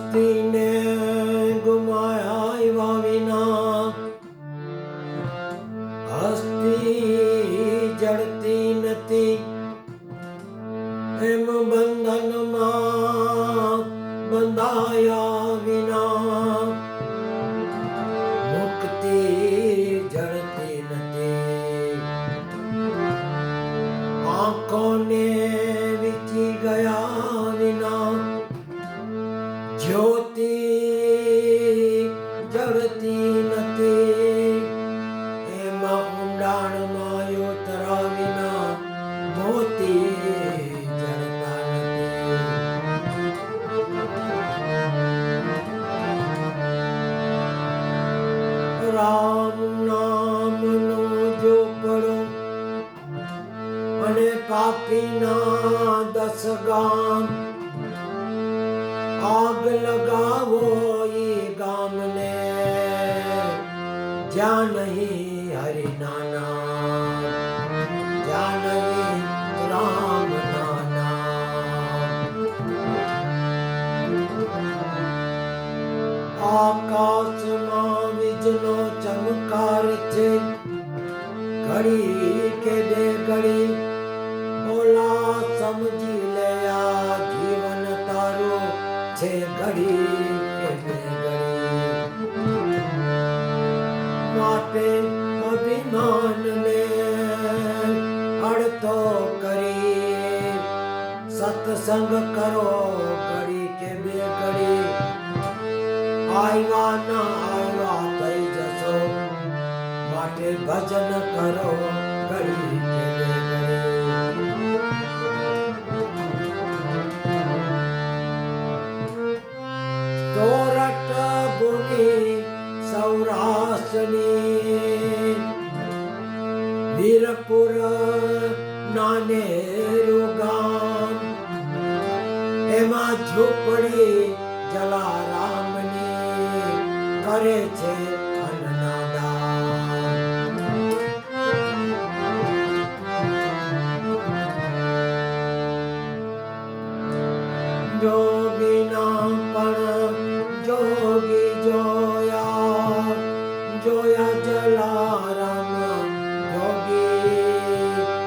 હસ્તીને ગુમાયા વિના હસ્તી જડતી નથી એમ બંધનમાં બંધાયા વિના મુક્તિ જડતી નથી આંખોને વીતી ગયા વિના જ્યોતિ જડતી નથી એમાં ઊંડાણમાં યોતરા વિના મોતી જડતા નથી રામ નામનો જો પડો અને પાપીના 10 ગામ આગ લગાવો ઈ ગામને જ્યાં નહીં હરિના નામ જ્યાં નહીં રામ નામ આકાશમાં વીજનો ચમકાર છે ઘડી કે બે ઘડી ઓલા સમજી લે આ જીવન તારું છે ઘડી કે બે ઘડી માટે અભિમાનને અડતો કરી સત્સંગ કરો ઘડી કે બે ઘડી આવ્યા ના આવ્યા થઈ જશો માટે ભજન કરો ઘડી કે બે ઘડી સોરઠ ભૂમિ સૌરાષ્ટ્રની વીરપુર નાનેરું ગામ એમાં ઝૂંપડી જલારામની કરે છે અન્નદાન જોગીના પણ જોગી જોયા જોયા જલારામ જોગી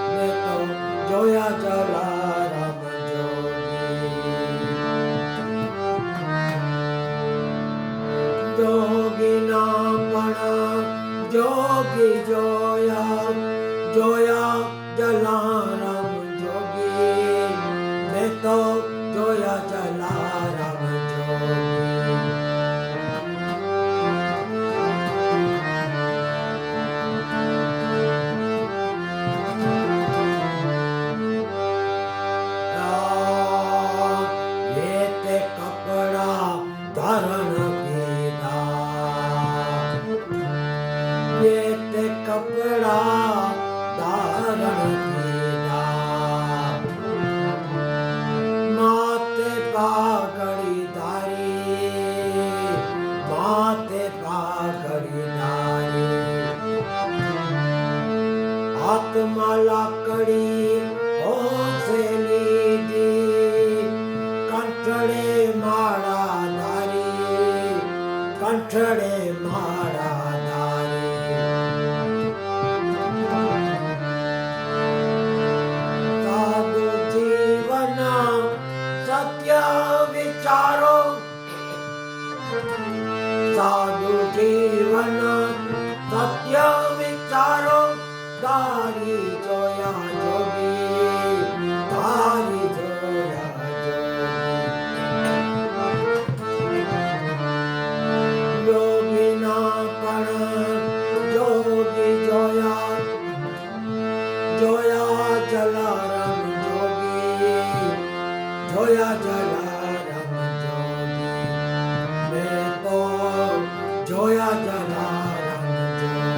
ને તો જોયા જલારામ જોગીના પણ જોગી જોયા જોયા જલારામ જોગી ને તો જોયા જલારામ જોગી કપડા ધારણ કીધા માતે પાઘડી ધારી માતે પાઘડી ધારી હાથમાં લાકડી હોશે લીધી કંઠડે માળા ધારી કંઠડે માળા વિચારો સાધુ જીવન સત્ય વિચારો તારી જોયા જોગી તારી જોયા યોગીના પણ જોગી જોયા જોયા જલારામ જોગી જોયા જલારામ જોગી મેં તો જોયા જલારામ જોગી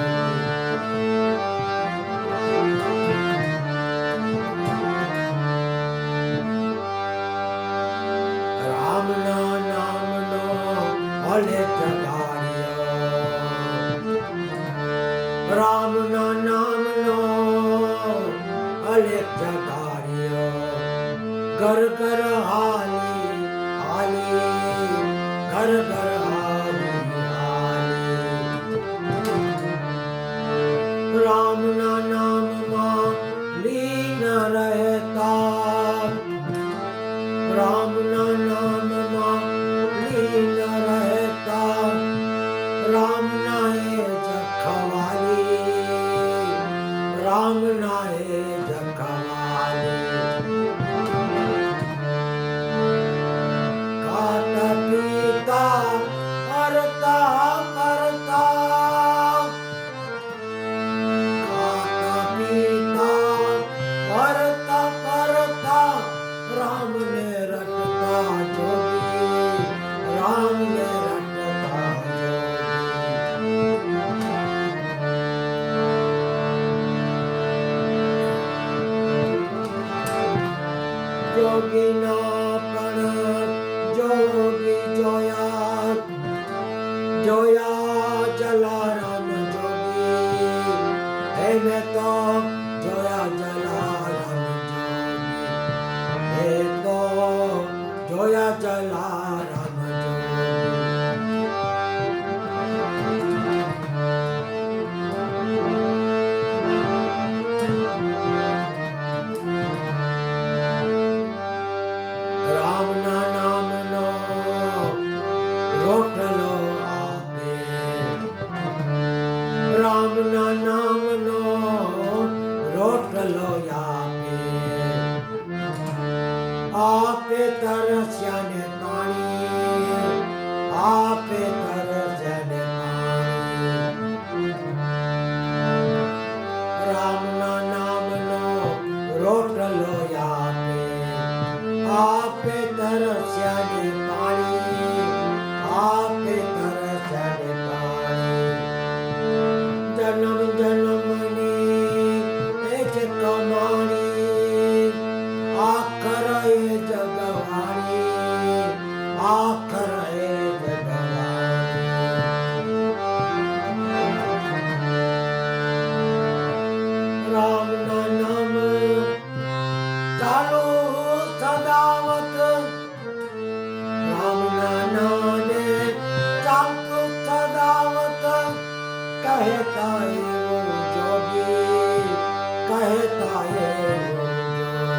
રામના નામનો ભલે જગાડ્યો રામના નામનો ભલે જગાડ્યો ઘર ઘર હાલી હાલી राम ना नाम मां लीन रहता, राम ना नाम मां लीन रहता, राम नाए जखवाली, राम नाए जखवाली। खाता पीता करता करता, खाता पीता करता करता, राम ने रटता जोगी, राम ने रटता जोगी। जोगी ना पण जोगी जोया, जोया चला राम जोगी, है मैं तो जोया चला राम जोगी, है तो जोया चला राम जोगी। राम ना नाम नो रोटलो आपे, राम ना नाम नो रोटलो आपे, आपे तरस्या ने पाणी, आपे तरस्या ने पाणी। राम ना नाम नो रोटलो आपे, आपे तरस्या ने पाणी, आपे तरस्या ने पाणी। जन्म जन्मनी एक कमाणी, आखर ए जगवाणी, आखर ए जगवाणी। राम ना नाम चालू सदावत, राम ना नामे चालू सदावत, कहता है वो जोगी, कहता है वो जोगी।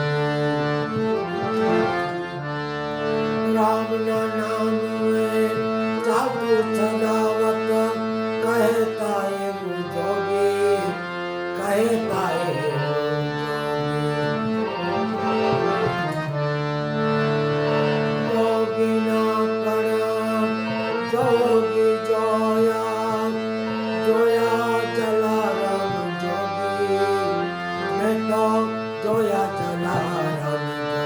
राम ना नाम में चालू सदावत, कहता है वो जोगी, कहता है वो जोगी। जोगी ना पण जोगी जोया, जोया चला राम जोगी, मैं तो जोया चला राम जोगी।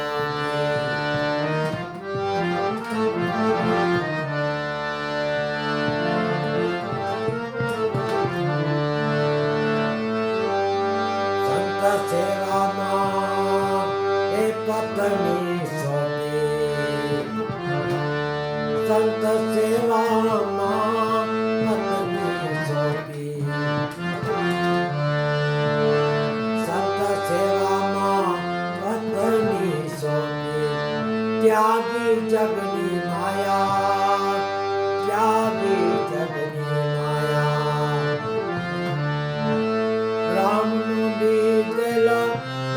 संत सेवा मां ए पत्नी सोपी, संत सेवा मां पत्नी सोपी, संत सेवा मां पत्नी सोपी। त्यागी जगनी माया, त्यागी जगनी माया। राम बीतेला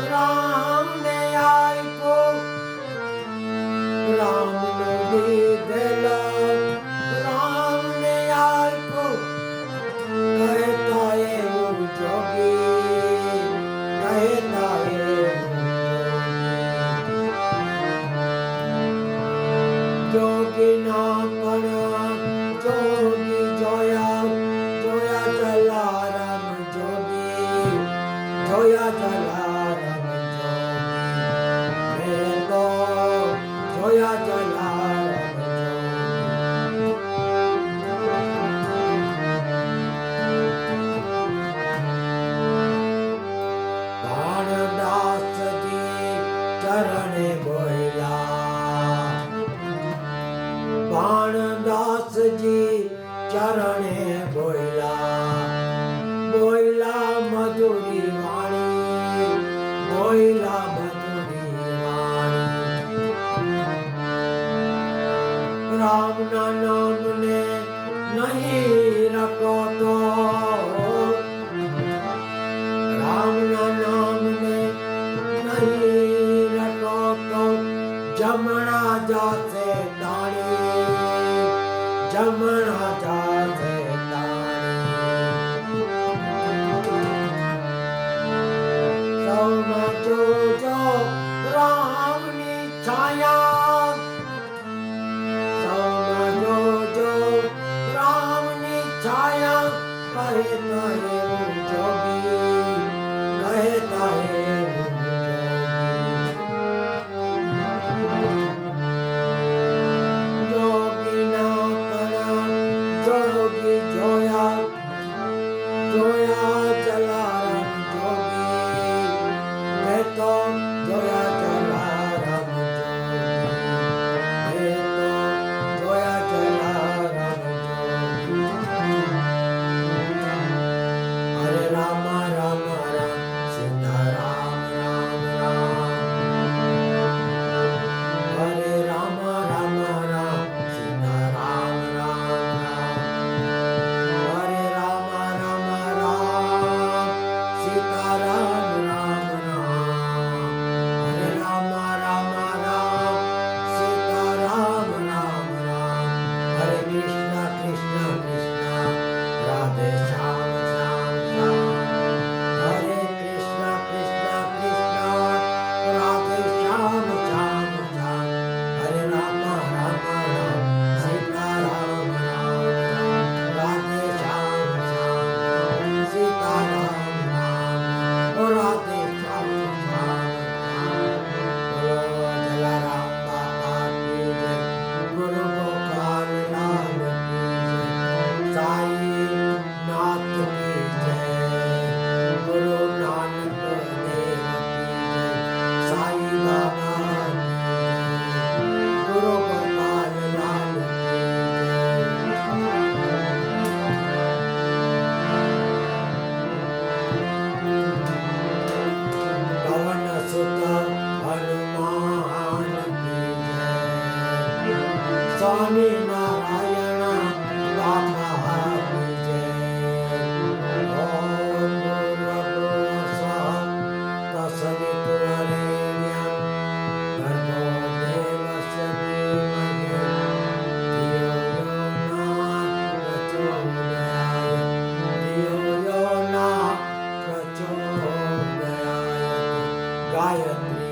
राम ने आइको, राम बीतेला राम ने आइको, कहता है वो जोगी, कहता है वो जोगी। जोगी ना पण जोगी जोया, जोया चला राम जोगी, जोया चला राम जोगी, मैं तो जोया चला राम जोगी। भानदास जी चरणे बोला, भानदास जी चरणे बोला, बोला मधुरी वाणी, बोला मधुरी वाणी। राम ना नाम ने नहीं रखो तो, સૌમાં જોજો રામની છાયા, સૌમાં જોજો રામની છાયા, કહેતા હે જોગી, કહેતા હે જોગીના તણા જોગી જોયા, જોયા જલારામ જોગી, મેં તો જોયા જલારામ જોગી, મેં તો જોયા જલારામ જોગી. હરે રામ રામ રામ સીતા રામ રામ રામ, હરે રામ રામ રામ સીતા રામ રામ રામ, હરે રામ રામ રામ સીતા રામ રામ રામ, હરે રામ રામ રામ સીતા રામ રામ રામ, હરે કૃષ્ણ કૃષ્ણ કૃષ્ણ રાધે શ્યામ શ્યામ શ્યામ, હરે કૃષ્ણ કૃષ્ણ કૃષ્ણ રાધે શ્યામ શ્યામ શ્યામ, હરે રામ રામ રામ સીતા રામ રામ રામ, રાધે શ્યામ શ્યામ સીતા રામ રામ, રાધે શ્યામ શ્યામ શ્યામ. બોલો જલારામ બાપા કી જય, ગુરુ ગોપાલ લાલ કી જય, સાઈ નાથ કી જય, ગુરુ નાનક દેવ કી જય, સાઈ બાબા કી જય, ગુરુ ગોપાલ લાલ કી જય. પવન સુત હનુમાન કી જય, સ્વામી નારાયણ બાપા કી જય. ઓમ ભૂર્ભુવઃ સ્વઃ તત્સવિતુર્વરેણ્યં ભર્ગો દેવસ્ય ધીમહિ ધિયો યો ન પ્રચોદયાય, ધિયો યો ન પ્રચોદયાય. ગાયત્રી